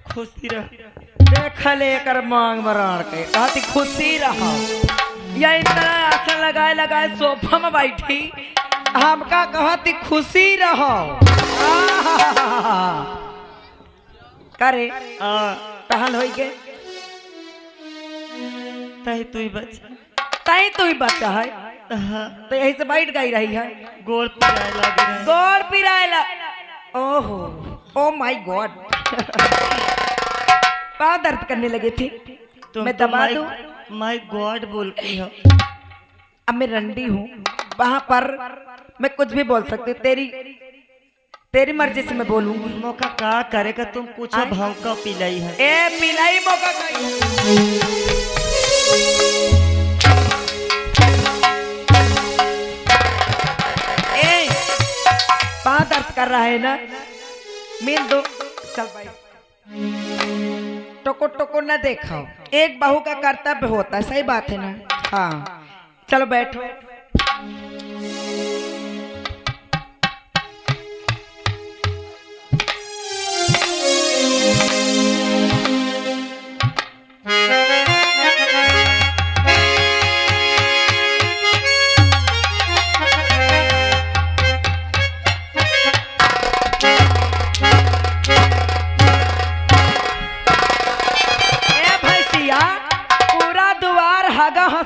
खुशी रह। देख लेकर मांग मराड़ के कहती खुशी रहा। या इतना आसन लगाए लगाए सोफा में बैठी हमका कहती खुशी रहो। करे टहल हो गए तही तू ही बचा। तई तू ही बच्चा है तो यही से बैठ गई रही है। गोल पिराए लगी रहे। गोड़ पिराएला। ओहो ओ माय गॉड। पाँव दर्द करने लगे थे। तुम मैं तो दबा दूं। माय गॉड बोलती हो। अब मैं रंडी हूँ वहां पर मैं कुछ भी बोल सकती हूँ। तेरी मर्जी से मैं बोलूंगी। मौका का करेगा तुम कुछ भौंका पिलाई है। ए पिलाई मौका ए पाँव दर्द कर रहा है ना मिल दो। चल भाई टोको टोको न देखो। एक बहू का कर्तव्य होता है। सही बात है ना। हाँ चलो बैठो।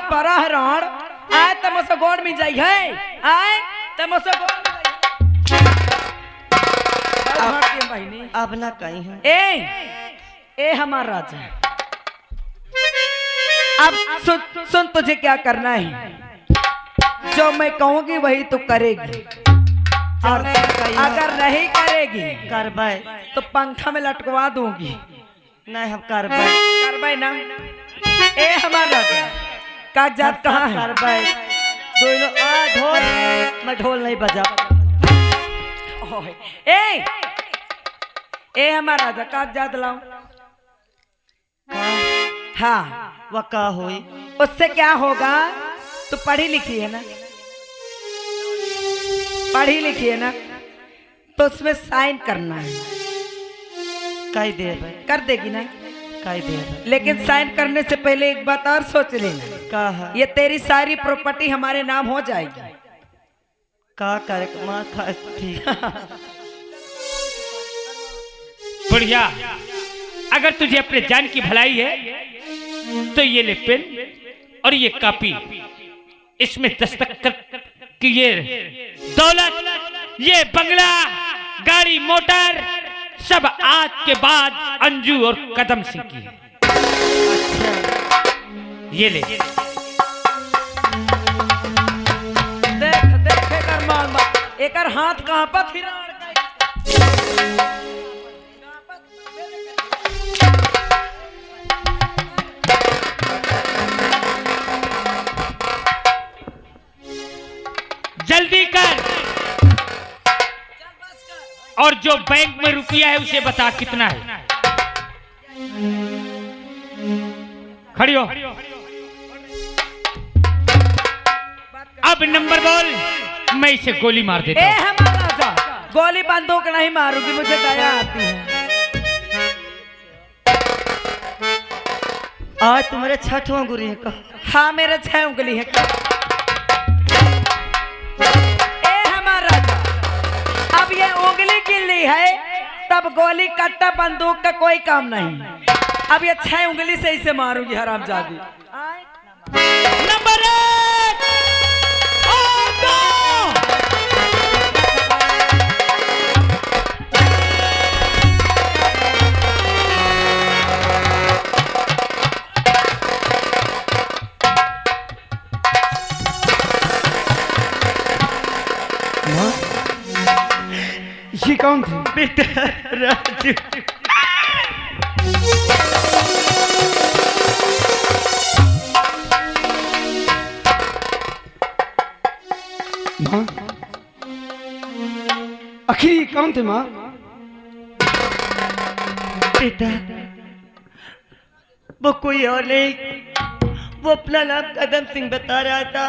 परा है राण आए तमसे गोड़ में जाई है। आए तमसे गोड़ में जाई। अब ना कहीं है। ए हमारा राजा अब सुन तुझे क्या करना है। जो मैं कहूंगी वही तू करेगी और अगर नहीं करेगी करबाई तो पंखा में लटकवा दूंगी। नहीं हम करबाई ना। ए हमारा राजा कागजात कहाँ है। करबाई दोनों ढोल मैं ढोल नहीं बजा। ए हमारा राजा कागजात लाओ। हाँ वह का हुई उससे क्या होगा। तू पढ़ी लिखी है ना। पढ़ी लिखी है ना तो उसमें साइन करना है। कई देर भाई कर देगी ना। कई देर लेकिन साइन करने से पहले एक बात और सोच लेना। का ये तेरी सारी प्रॉपर्टी हमारे नाम हो जाएगी। का करे माँ ठीक। बढ़िया। अगर तुझे अपने जान की भलाई है तो ये ले पेन और ये कॉपी। इसमें दस्तखत कर कि ये दौलत ये बंगला गाड़ी मोटर सब आज के बाद अंजू और कदम सिंह की है। ये ले। देख कर मांग एकर हाथ कहाँ पर फिर जल्दी कर और जो बैंक में रुपया है उसे बता कितना है। खड़ी हो। अब नंबर बोल मैं इसे गोली मार देता हूं। हमारा राजा गोली बंदूक नहीं मारूंगी मुझे दया आती है। आज तुम्हारे छठवां गुरु है का। हाँ मेरे 6 उंगली है। हमारा राजा अब ये उंगली गिल्ली है तब गोली कट्टा बंदूक का कोई काम नहीं। अब ये 6 उंगली से इसे मारूंगी हरामजादी। नंबर 1 और 2। ये कौन थे बेटा राजू। माँ आखिर ये कौन थे माँ। बेटा वो कोई और नहीं वो अपना नाम कदम सिंह बता रहा था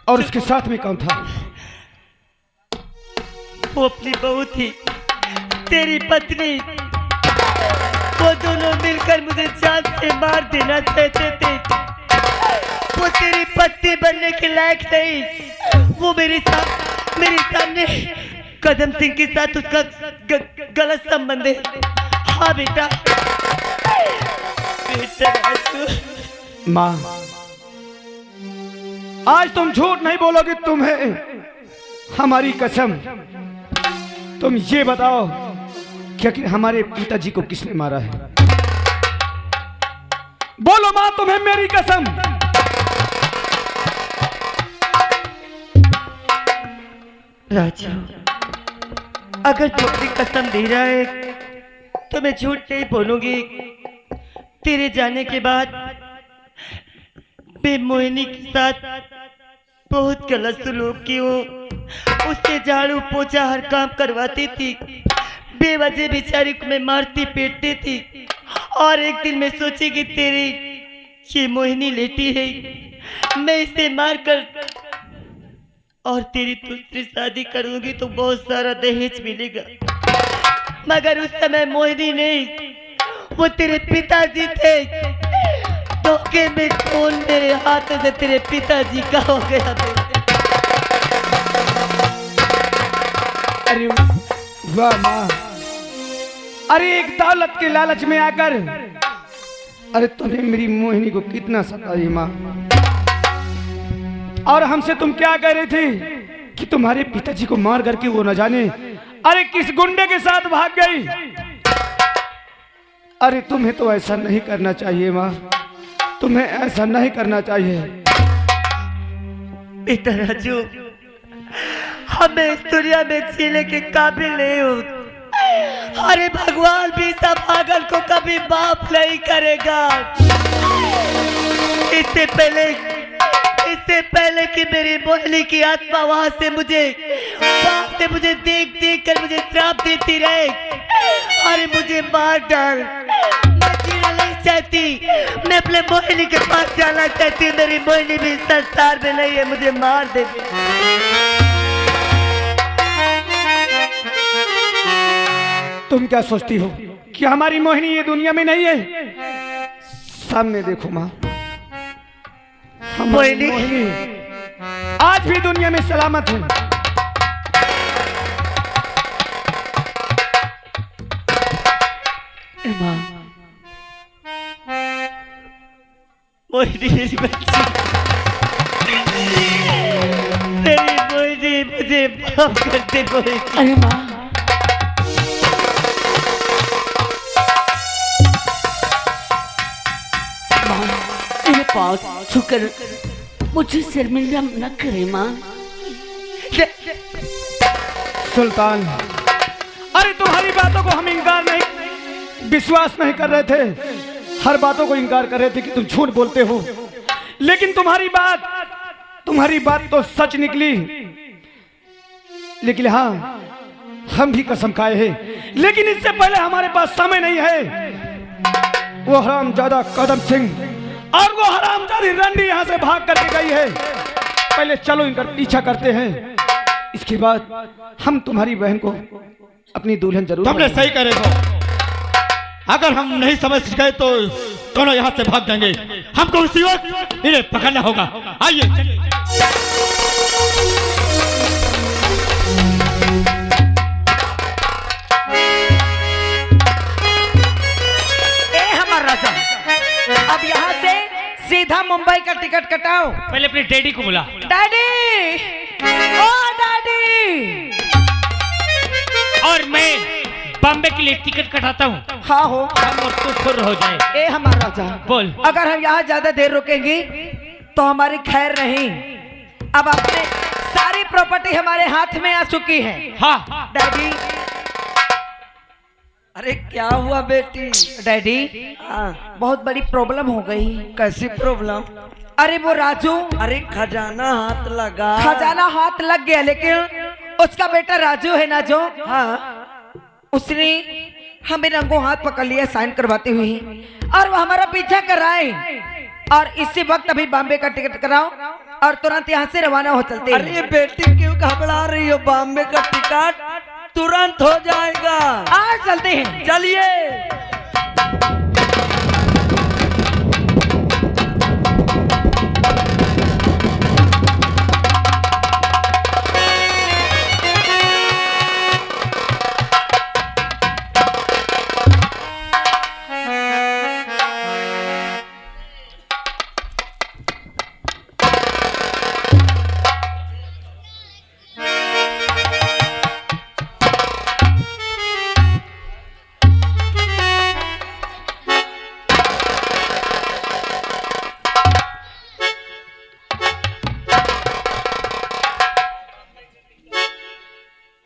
और उसके साथ में कौन था। वो अपनी बहू थी तेरी पत्नी, वो दोनों मिलकर मुझे जान से मार देना चाहते थे। वो तेरी पत्नी बनने के लायक नहीं। वो मेरे सामने कदम सिंह के साथ उसका गलत संबंध है। हाँ बेटा, बेटा राजू। माँ, आज तुम झूठ नहीं बोलोगे। तुम्हें हमारी कसम, तुम ये बताओ क्या कि हमारे पिताजी को किसने मारा है? बोलो माँ, तुम्हें मेरी कसम। राजू, अगर तू अपनी कसम दे रहा है तो मैं झूठ नहीं बोलूंगी। तेरे जाने के बाद मैं मोहिनी के साथ बहुत गलत सलूक की हूँ। उससे झाड़ू पोछा हर काम करवाती थी। बेवजह बेचारी को मैं मारती पीटती थी। और एक दिन मैं सोची कि तेरी ये मोहिनी लेटी है, मैं इसे मारकर और तेरी दूसरी शादी करूंगी तो बहुत सारा दहेज मिलेगा। मगर उस समय मोहिनी नहीं, वो तेरे पिताजी थे। धोखे में खून मेरे हाथों से तेरे पिताजी का हो गया बेटे। अरे वाह माँ, अरे एक दौलत के लालच में आकर अरे तूने मेरी मोहिनी को कितना सताई माँ। और हमसे तुम क्या कह रहे थे कि तुम्हारे पिताजी को मार करके वो न जाने अरे किस गुंडे के साथ भाग गई। अरे तुम्हें तो ऐसा नहीं करना चाहिए माँ, तुम्हें ऐसा नहीं करना चाहिए। बेटा राजू, हमें इस दुनिया में जीने के काबिल नहीं हो। अरे भगवान भी सब पागल को कभी माफ नहीं करेगा। इससे पहले कि मेरी मोहिनी की आत्मा वहां से मुझे देख देख कर मुझे श्राप देती रहे। अरे मुझे मार डाल, मैं जीना नहीं चाहती। मैं अपने मोहिनी के पास जाना चाहती हूँ। मेरी मोहिनी भी इस संसार में नहीं है, मुझे मार दे। तुम क्या सोचती हो कि हमारी मोहिनी ये दुनिया में नहीं है? सामने देखो माँ, हमारी मोहिनी आज भी दुनिया में सलामत है। माँ, मोहिनी मेरी बच्ची, मेरी मोहिनी, मुझे माफ कर दे मोहिनी। अरे माँ, मेरे पाँव छूकर मुझे शर्मिंदा न करे माँ। सुल्तान, अरे तुम्हारी बातों को हम इंकार नहीं, विश्वास नहीं कर रहे थे। हर बातों को इंकार कर रहे थे कि तुम झूठ बोलते हो। लेकिन तुम्हारी बात तो सच निकली। लेकिन हाँ, हम भी कसम खाए हैं, लेकिन इससे पहले हमारे पास समय नहीं है। वो हरामजादा कदम सिंह और वो हरामजादी रंडी यहाँ से भाग करके गई है। पहले चलो इनका पीछा करते हैं, इसके बाद हम तुम्हारी बहन को अपनी दुल्हन जरूर। तुमने सही करे हो। अगर हम नहीं समझ गए तो दोनों यहाँ से भाग जाएंगे। हमको उसी वक्त इन्हें पकड़ना होगा। आइए। राजा, अब यहाँ से सीधा मुंबई का टिकट कटाओ। पहले अपने डैडी को बुला। डैडी, ओ डैडी। और मैं बॉम्बे के लिए टिकट कटाता हूँ। हाँ हो, हम और तू खुर हो जाए। ए हमारा राजा, बोल। अगर हम यहाँ ज्यादा देर रुकेंगे तो हमारी खैर नहीं। अब अपने सारी प्रॉपर्टी हमारे हाथ में आ चुकी है। हाँ डैडी। अरे क्या हुआ बेटी? डैडी, बहुत बड़ी प्रॉब्लम हो गई। कैसी प्रॉब्लम? अरे वो राजू, अरे खजाना हाथ लगा। खजाना हाथ लग गया, लेकिन उसका बेटा राजू है ना जो, हाँ, उसने हमें रंगों हाथ पकड़ लिया साइन करवाते हुए, और वो हमारा पीछा कर रहा है। और इसी वक्त अभी बॉम्बे का टिकट कराओ और तुरंत यहाँ से रवाना हो चलते हैं। अरे बेटी क्यों घबरा रही हो? बॉम्बे का टिकट तुरंत हो जाएगा। आज चलते हैं, चलिए।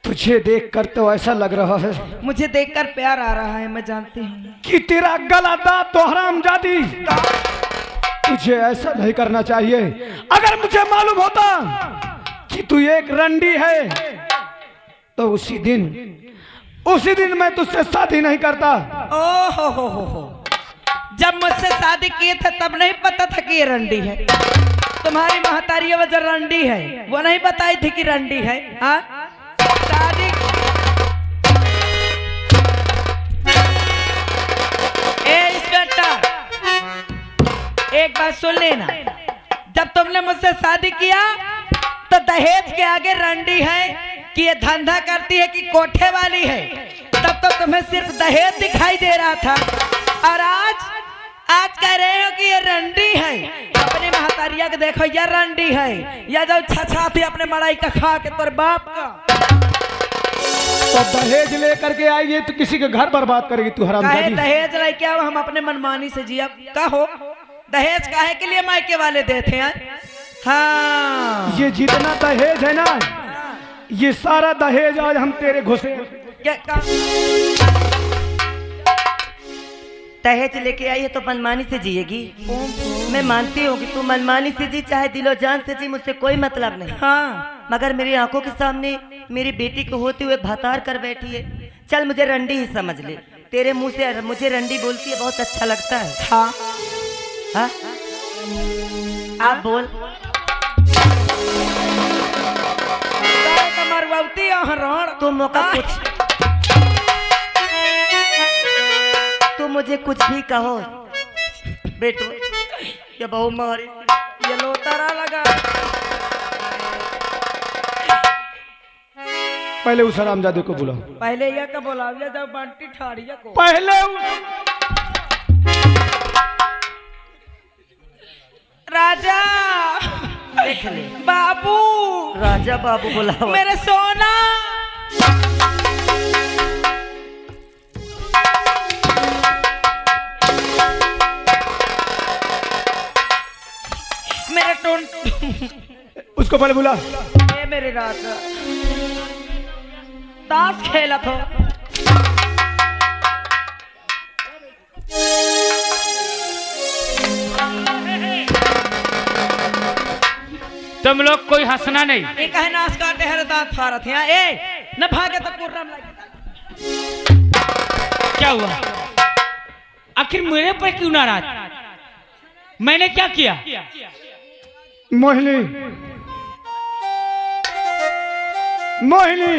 तुझे देखकर तो ऐसा लग रहा है मुझे देखकर प्यार आ रहा है, मैं जानती हूँ कि तेरा गला दाब तो हरामजादी। तुझे ऐसा नहीं करना चाहिए। अगर मुझे मालूम होता कि तू एक रंडी है तो उसी दिन मैं तुझसे शादी नहीं करता। ओ हो। जब मुझसे शादी किए थे तब नहीं पता था कि ये रंडी है। तुम्हारी महतारी वजह रंडी है, वो नहीं बताई थी कि रंडी है। हाँ, शादी इंस्पेक्टर, एक बात सुन लेना। जब तुमने मुझसे शादी किया तो दहेज के आगे रंडी है कि ये धंधा करती है कि कोठे वाली है, तब तो तुम्हें सिर्फ दहेज दिखाई दे रहा था। और आज कह रहे हो कि ये रंडी है। अपने महतारिया के देखो, ये रंडी है। या जब छछा थी अपने मड़ाई का खा के तोर बाप का। तो दहेज लेकर के आइए तो किसी के घर बर्बाद करेगी तू हरामजादी। दहेज लेके आओ, हम अपने मनमानी से जिया। कहो दहेज काहे के लिए मायके वाले देते हैं? हाँ, ये जितना दहेज है ना, ये सारा दहेज आज हम तेरे घुसे। दहेज लेके आई है तो मनमानी से जिएगी। मैं मानती हूँ कि तू मनमानी से जी, चाहे दिलो जान से जी, मुझसे कोई मतलब नहीं। हाँ, मगर मेरी आंखों के सामने मेरी बेटी को होते हुए भातार कर बैठी है। चल मुझे रंडी ही समझ ले। तेरे मुंह से मुझे रंडी बोलती है, बहुत अच्छा लगता है। हाँ, हाँ? आप बोल। तुम मौका तुम मुझे कुछ भी कहो बेटो, ये बहु मारी, ये लोतारा लगा। पहले उस हरामजादे को बुलाओ। पहले यह का बोलाविया जब बंटी ठाड़िया को। पहले राजा देख ले। बाबू, राजा बाबू बुलाओ। मेरे सोना। मेरे टोन उसको पहले बुला। ये मेरे राजा ताश खेला था। तुम लोग कोई हंसना नहीं। ये कहे नाश काटे हर दांत फारत है। ए न भागे तो कुर्रम लगे। क्या हुआ? आखिर मेरे पर क्यों नाराज? मैंने क्या किया? मोहिनी, मोहिनी,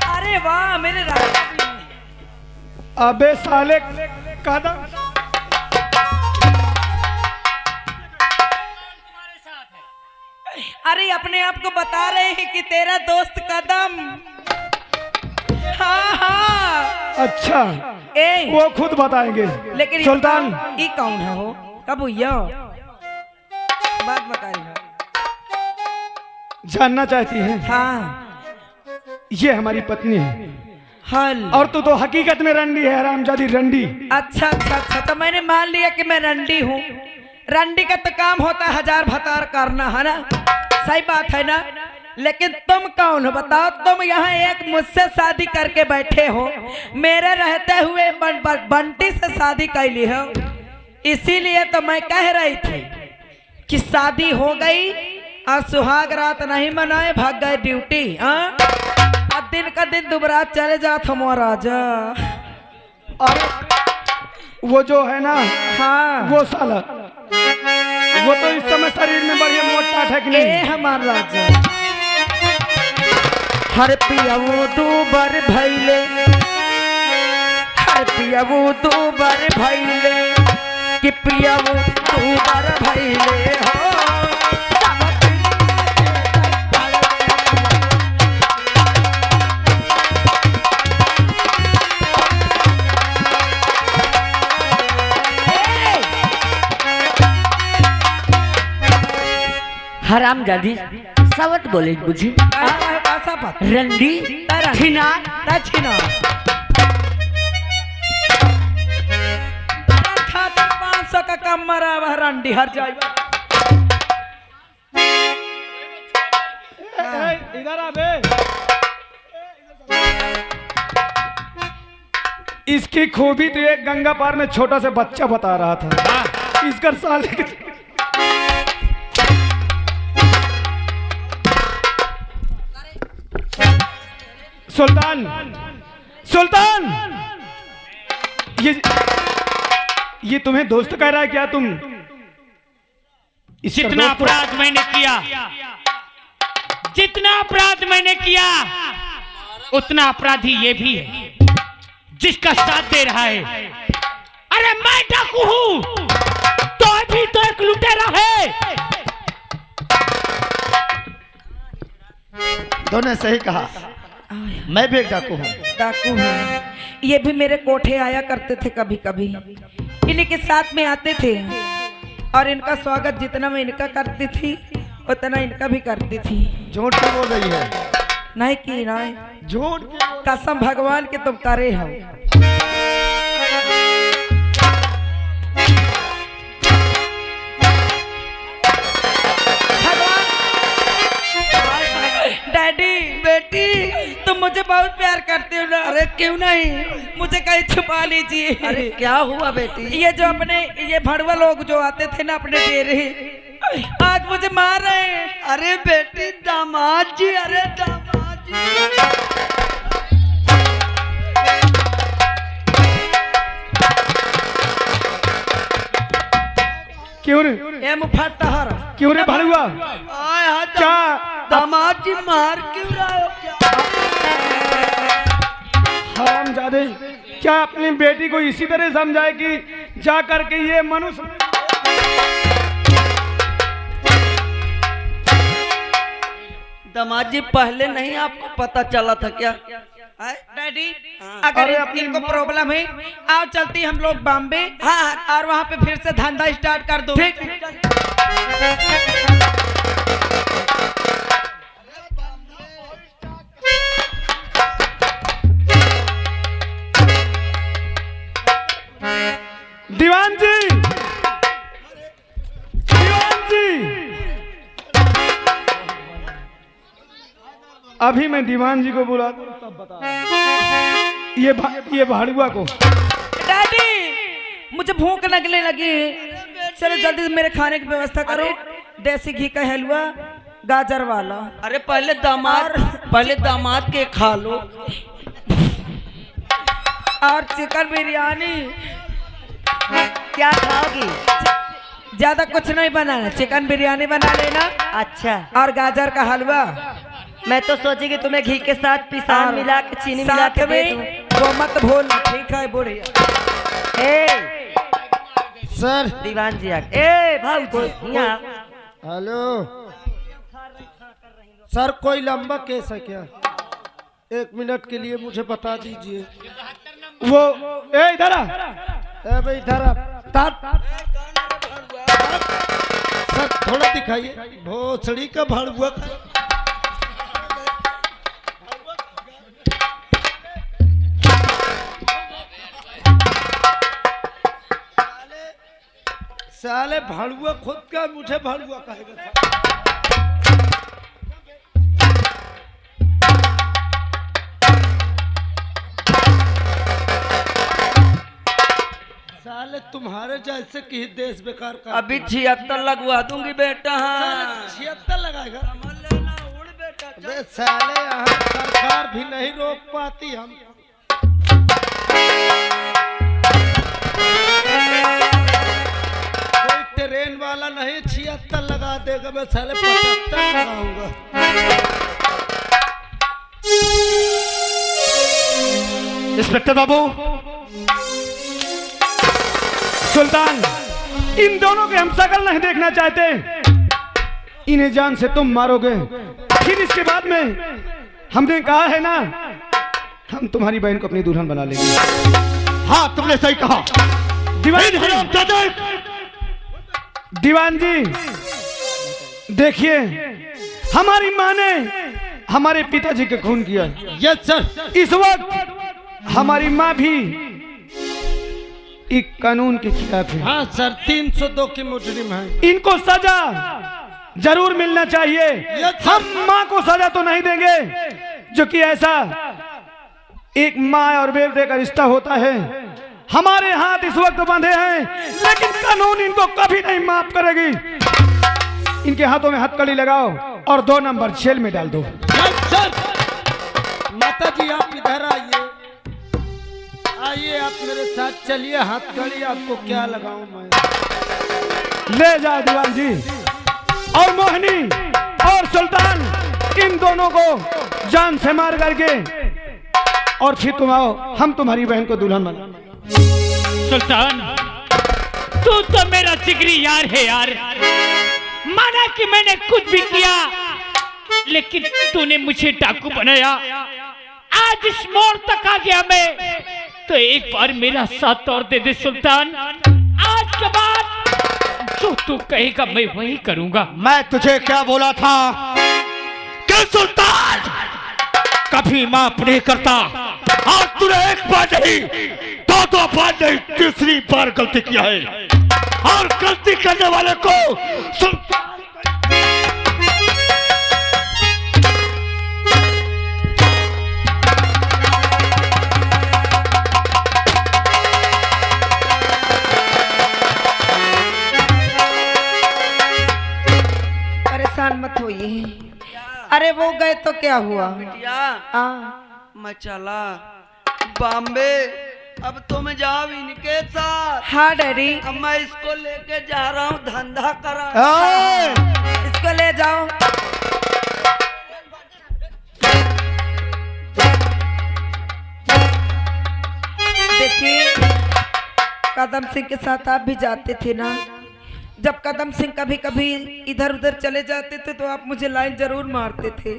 अरे वाह मेरे राजा। अबे साले कदम। अरे अपने आप को बता रहे हैं कि तेरा दोस्त कदम। हाँ हाँ, अच्छा, ए वो खुद बताएंगे। लेकिन सुल्तान, ये कौन है हो? कब हुआ बात बताई है? जानना चाहती है? हाँ, ये हमारी पत्नी है। हल। और तू तो हकीकत में रंडी है, हरामजादी रंडी। अच्छा अच्छा अच्छा, तो मैंने मान लिया कि मैं रंडी हूँ। रंडी का तो काम होता है हजार भतार करना, है ना? सही बात है ना? लेकिन तुम कौन हो बताओ? तुम यहाँ एक मुझसे शादी करके बैठे हो, मेरे रहते हुए बंटी से शादी कैली हो। इसीलिए तो मैं कह रही थी कि शादी हो गई और सुहाग रात नहीं मनाए, भाग गए ड्यूटी। अब दिन का दिन दुबरात चले जात हम राजा। और वो जो है ना, हाँ, वो साला वो तो इस समय शरीर में बढ़िया मोटा है कि ए नहीं? हमार राजा हर पियाऊ दो बार भैले, हर पियाऊ दो बार भैले, कि पियाऊ दो बार भैले हो। हराम जादी सावत बोले मुझे ऐसा पता रंडी छिना दक्षिणा 500 का कम मरा वह रंडी हर जाए। इधर आ बे। इसकी खूबी तो एक गंगा पार में छोटा सा बच्चा बता रहा था। इसका साल सुल्तान, सुल्तान, ये तुम्हें दोस्त कह रहा है क्या? तुम इसका जितना दोस्त हो? अपराध मैंने किया, जितना अपराध मैंने किया, उतना अपराधी ये भी है जिसका साथ दे रहा है। अरे मैं डाकू हूं तो अभी तो एक लुटेरा है। दोनों सही कहा, मैं भी एक डाकू हूँ। डाकू है, ये भी मेरे कोठे आया करते थे कभी कभी, इन्हीं के साथ में आते थे और इनका स्वागत जितना मैं इनका करती थी उतना इनका भी करती थी। झूठ क्यों बोल रही है? नहीं की नहीं, झूठ कसम भगवान के तुम करे हो। डैडी बेटी तुम मुझे बहुत प्यार करते हो ना? अरे क्यों नहीं, मुझे कहीं छुपा लीजिए। अरे क्या हुआ बेटी? ये जो अपने ये भड़वा लोग जो आते थे ना अपने डेरे, आज मुझे मार रहे हैं। अरे बेटी दामाद जी, अरे दामाद जी। क्यों रे? ये मुफट्टहर क्यों रे भालुआ? क्या दामाद जी मार क्यों रहे हो? क्या हरामजादे, क्या अपनी बेटी को इसी तरह समझाए कि जा करके ये मनुष्य? दामाद जी पहले नहीं आपको पता चला था क्या? डैडी अगर इनको प्रॉब्लम है आओ चलती हम लोग बॉम्बे, हाँ, और वहाँ पे फिर से धंधा स्टार्ट कर दो। दीवान जी, दीवान जी, अभी मैं दीवान जी को बुला दूं, तब बता। ये भाड़ुआ को। डैडी मुझे भूख लगने लगी, चलो जल्दी से मेरे खाने की व्यवस्था करो। देसी घी का हलवा गाजर वाला। अरे पहले दामाद के खा लो। और चिकन बिरयानी। क्या खाओगी? ज्यादा कुछ नहीं बनाना, चिकन बिरयानी बना लेना अच्छा, और गाजर का हलवा। मैं तो सोची कि तुम्हें घी के साथ पिसान और मिला के चीनी मिला के दे दूं। वो मत भूलना, ठीक है बुढ़िया। ए सर। दीवान जी आ ए भाई यहाँ हेलो सर, कोई लंबा केस है क्या? 1 मिनट के लिए मुझे बता दीजिए। वो इधर आ। भाई इधर आ। सर थोड़ा दिखाइए, भोसड़ी का भाड़ुआ। साले भाड़ुआ खुद का मुझे भाड़ुआ कहेगा। साले तुम्हारे जैसे कि देश बेकार का। अभी 76 लगवा दूंगी बेटा। हाँ 76 लगाएगा? अबे साले यहाँ सरकार भी नहीं रोक पाती। हम कोई ट्रेन वाला नहीं 76 लगा देगा, मैं साले 75 लगाऊंगा। इंस्पेक्टर बाबू, सुल्तान, इन दोनों के हम शकल नहीं देखना चाहते। इन्हें जान से तुम मारोगे, फिर इसके बाद में हमने कहा है ना, हम तुम्हारी बहन को अपनी दुल्हन बना लेंगे। हाँ तुमने सही कहा। दीवान जी देखिए, हमारी माँ ने हमारे पिताजी के खून किया। Yes sir. इस वक्त हमारी माँ भी एक कानून के खिलाफ है। हाँ सर, 302 की मुजरिम है। इनको सजा जरूर मिलना चाहिए। हम माँ को सजा तो नहीं देंगे, जो कि ऐसा एक माँ और बेटे का रिश्ता होता है। हमारे हाथ इस वक्त बंधे हैं, लेकिन कानून इनको कभी नहीं माफ करेगी। इनके हाथों में हथकड़ी लगाओ और 2 नंबर जेल में डाल दो। सर, माता जी आप इधर आइए, आइए आप मेरे साथ चलिए। हथकड़ी आपको क्या लगाऊं मैं? ले जाओ दीवान जी। और मोहिनी और सुल्तान, इन दोनों को जान से मार करके और फिर तुम आओ, हम तुम्हारी बहन को दुल्हन बना। सुल्तान, तू तो मेरा जिगरी यार है यार। माना कि मैंने कुछ भी किया, लेकिन तूने मुझे डाकू बनाया। आज इस मोड़ तक आ गया मैं, तो एक बार मेरा साथ और दे दे सुल्तान। आज के बाद जो तू कहेगा मैं वही करूंगा। मैं तुझे क्या बोला था कि सुल्तान कभी माफ नहीं करता। आज तूने एक बार नहीं, 2 बार नहीं, 3री बार गलती किया है। और गलती करने वाले को सुल्तान परेशान मत होइए। अरे वो गए तो क्या हुआ? मैं चला बॉम्बे, अब तुम जाओ इनके साथ। हाँ डैडी, अब मैं इसको लेके जा रहा हूँ धंधा करा। इसको ले जाओ। देखिए, कदम सिंह के साथ आप भी जाते थे ना। जब कदम सिंह कभी कभी इधर उधर चले जाते थे तो आप मुझे लाइन जरूर मारते थे।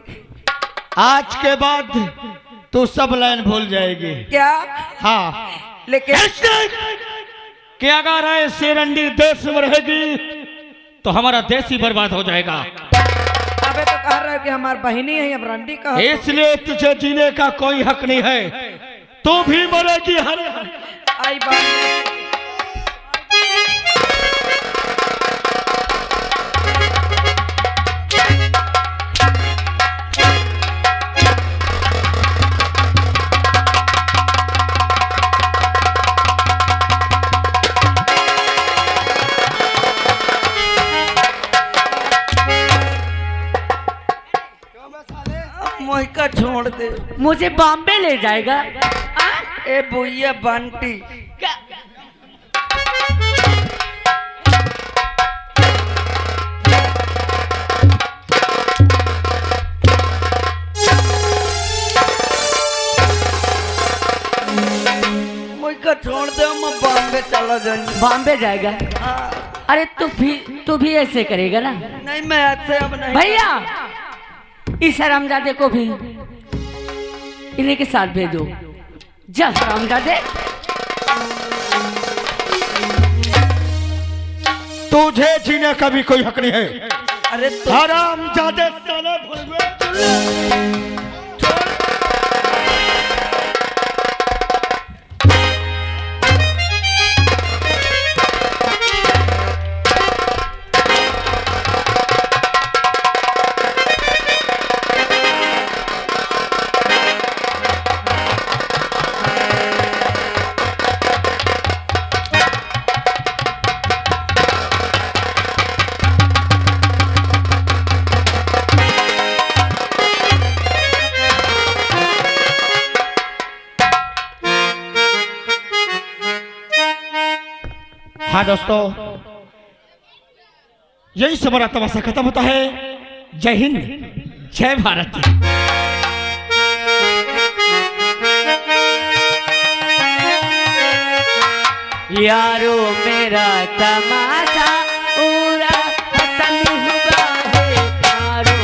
आज के बाद तू सब लाइन भूल जाएगी। क्या? हाँ, लेकिन कि अगर ऐसे रंडी देश में रहेगी तो हमारा देश ही बर्बाद हो जाएगा। अबे तो कह रहे हो कि हमारी बहनी है, अब रंडी का। इसलिए तुझे जीने का कोई हक नहीं है। तू भी मरेगी। आई बात। मोहिका छोड़ दे। मुझे बॉम्बे ले जाएगा? ए भैया बंटी, मोहिका छोड़ दे, मैं बॉम्बे चला जाऊंगा। बॉम्बे जाएगा? अरे तू भी ऐसे करेगा ना? नहीं, मैं ऐसे अब नहीं। भैया, इस हरामजादे को भी इन्हीं के साथ भेजो। जा हरामजादे। तुझे जीने का भी कोई हक नहीं है। अरे तो हरामजादे साले भुलवे। हाँ दोस्तों, यही से हमारा तमाशा खत्म होता है। जय हिंद, जय भारत। यारो मेरा तमाशा पूरा खत्म हुआ है। यारो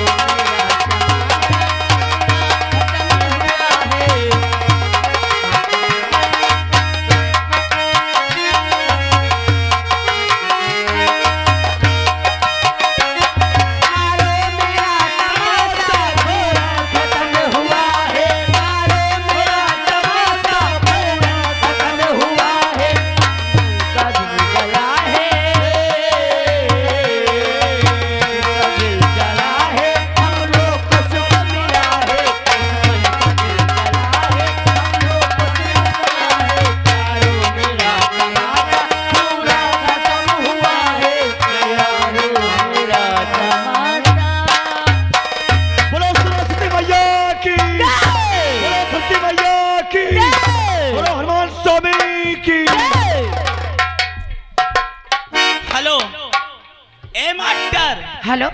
मेरा तमाशा पूरा खत्म हुआ है। यारो मेरा तमाशा पूरा खत्म हुआ है। का दिल जला है, का दिल जला है, हम लोग को सुख मिला है। का दिल जला है, हम लोग को सुख मिला है। यारो मेरा तमाशा पूरा खत्म हुआ है। यारो मेरा तमाशा। बोलो सरस्वती मैया की, बोलो धरती मैया की, बोलो हनुमान स्वामी की। हेलो ए मास्टर हेलो